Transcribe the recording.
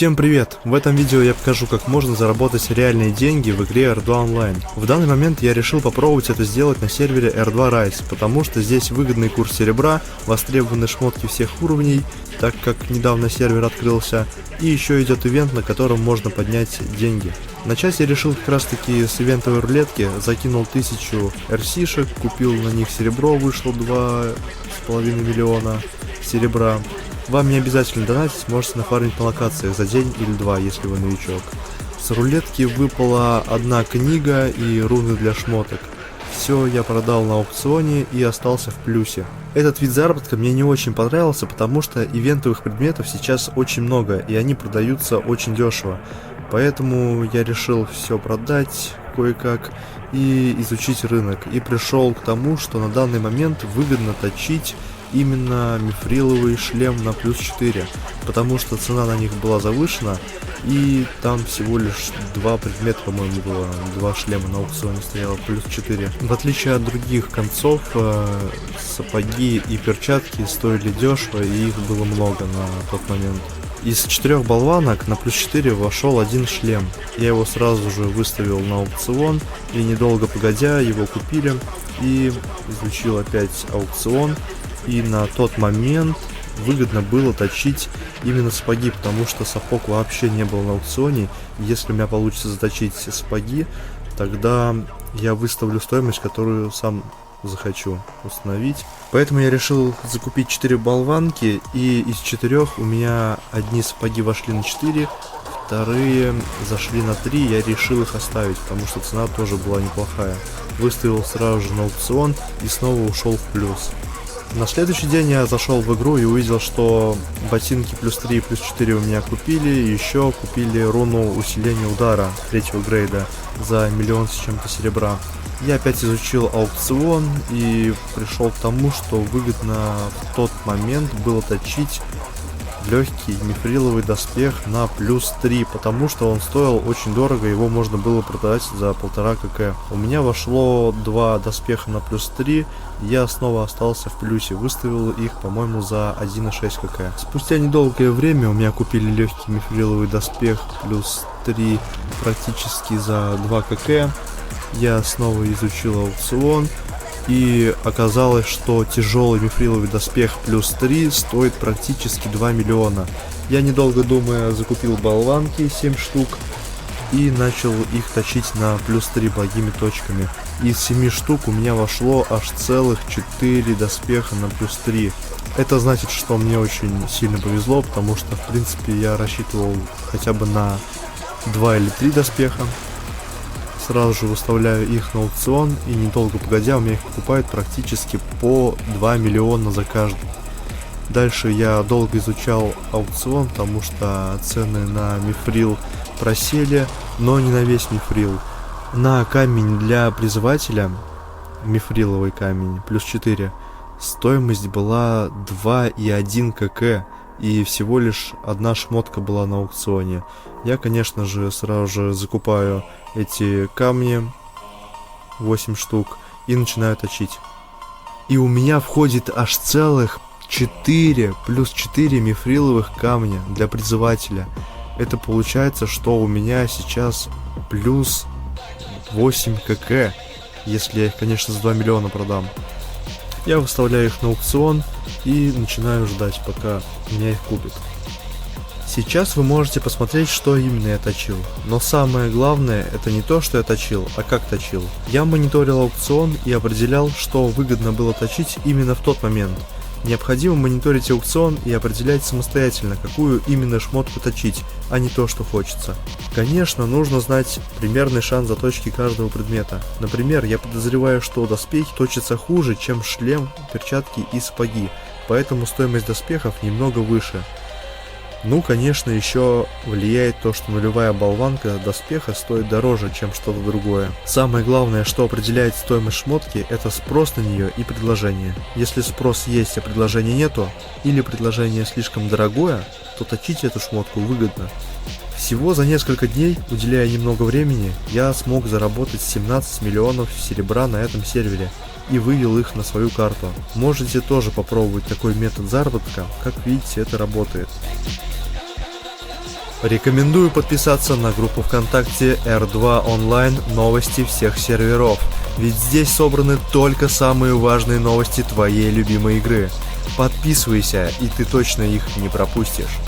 Всем привет! В этом видео я покажу, как можно заработать реальные деньги в игре R2 Online. В данный момент я решил попробовать это сделать на сервере R2 Rise, потому что здесь выгодный курс серебра, востребованы шмотки всех уровней, так как недавно сервер открылся, и еще идет ивент, на котором можно поднять деньги. Начать я решил как раз таки с ивентовой рулетки, закинул 1000 RC-шек, купил на них серебро, вышло 2,5 миллиона серебра. Вам не обязательно донатить, можете нафармить на локациях за день или два, если вы новичок. С рулетки выпала одна книга и руны для шмоток. Все я продал на аукционе и остался в плюсе. Этот вид заработка мне не очень понравился, потому что ивентовых предметов сейчас очень много, и они продаются очень дешево. Поэтому я решил все продать кое-как и изучить рынок. И пришел к тому, что на данный момент выгодно точить именно мифриловый шлем на плюс 4, потому что цена на них была завышена, и там всего лишь 2 предмета, по-моему, было, 2 шлема на аукционе стояло плюс 4. В отличие от других концов, сапоги и перчатки стоили дешево, и их было много на тот момент. Из 4 болванок на плюс 4 вошел один шлем. Я его сразу же выставил на аукцион, и недолго погодя его купили, и изучил опять аукцион. И на тот момент выгодно было точить именно сапоги, потому что сапог вообще не был на аукционе. Если у меня получится заточить сапоги, тогда я выставлю стоимость, которую сам захочу установить. Поэтому я решил закупить 4 болванки, и из 4 у меня одни сапоги вошли на 4, вторые зашли на 3, я решил их оставить, потому что цена тоже была неплохая. Выставил сразу же на аукцион и снова ушел в плюс. На следующий день я зашел в игру и увидел, что ботинки плюс 3 и плюс 4 у меня купили, и еще купили руну усиления удара 3-го грейда за 1 миллион с чем-то серебра. Я опять изучил аукцион и пришел к тому, что выгодно в тот момент было точить легкий мифриловый доспех на плюс 3, потому что он стоил очень дорого, его можно было продать за 1,5 кк. У меня вошло 2 доспеха на плюс 3, я снова остался в плюсе, выставил их, по-моему, за 1,6 кк. Спустя недолгое время у меня купили легкий мифриловый доспех плюс 3 практически за 2 кк. Я снова изучил аукцион, и оказалось, что тяжелый мифриловый доспех плюс 3 стоит практически 2 миллиона. Я, недолго думая, закупил болванки 7 штук и начал их точить на плюс 3 благими точками. Из 7 штук у меня вошло аж целых 4 доспеха на плюс 3. Это значит, что мне очень сильно повезло, потому что, в принципе, я рассчитывал хотя бы на 2 или 3 доспеха. Сразу же выставляю их на аукцион, и недолго погодя у меня их покупают практически по 2 миллиона за каждый. Дальше я долго изучал аукцион, потому что цены на мифрил просели, но не на весь мифрил. На камень для призывателя, мифриловый камень, плюс 4, стоимость была 2,1 кк. И всего лишь одна шмотка была на аукционе. Я, конечно же, сразу же закупаю эти камни, 8 штук, и начинаю точить. И у меня входит аж целых 4 плюс 4 мифриловых камня для призывателя. Это получается, что у меня сейчас плюс 8 кк, если я их, конечно, за 2 миллиона продам. Я выставляю их на аукцион и начинаю ждать, пока меня их купят. Сейчас вы можете посмотреть, что именно я точил. Но самое главное, это не то, что я точил, а как точил. Я мониторил аукцион и определял, что выгодно было точить именно в тот момент. Необходимо мониторить аукцион и определять самостоятельно, какую именно шмотку точить, а не то, что хочется. Конечно, нужно знать примерный шанс заточки каждого предмета. Например, я подозреваю, что доспехи точатся хуже, чем шлем, перчатки и сапоги, поэтому стоимость доспехов немного выше. Ну, конечно, еще влияет то, что нулевая болванка доспеха стоит дороже, чем что-то другое. Самое главное, что определяет стоимость шмотки, это спрос на нее и предложение. Если спрос есть, а предложения нету, или предложение слишком дорогое, то точить эту шмотку выгодно. Всего за несколько дней, уделяя немного времени, я смог заработать 17 миллионов серебра на этом сервере и вывел их на свою карту. Можете тоже попробовать такой метод заработка, как видите, это работает. Рекомендую подписаться на группу ВКонтакте R2 Online новости всех серверов, ведь здесь собраны только самые важные новости твоей любимой игры. Подписывайся, и ты точно их не пропустишь.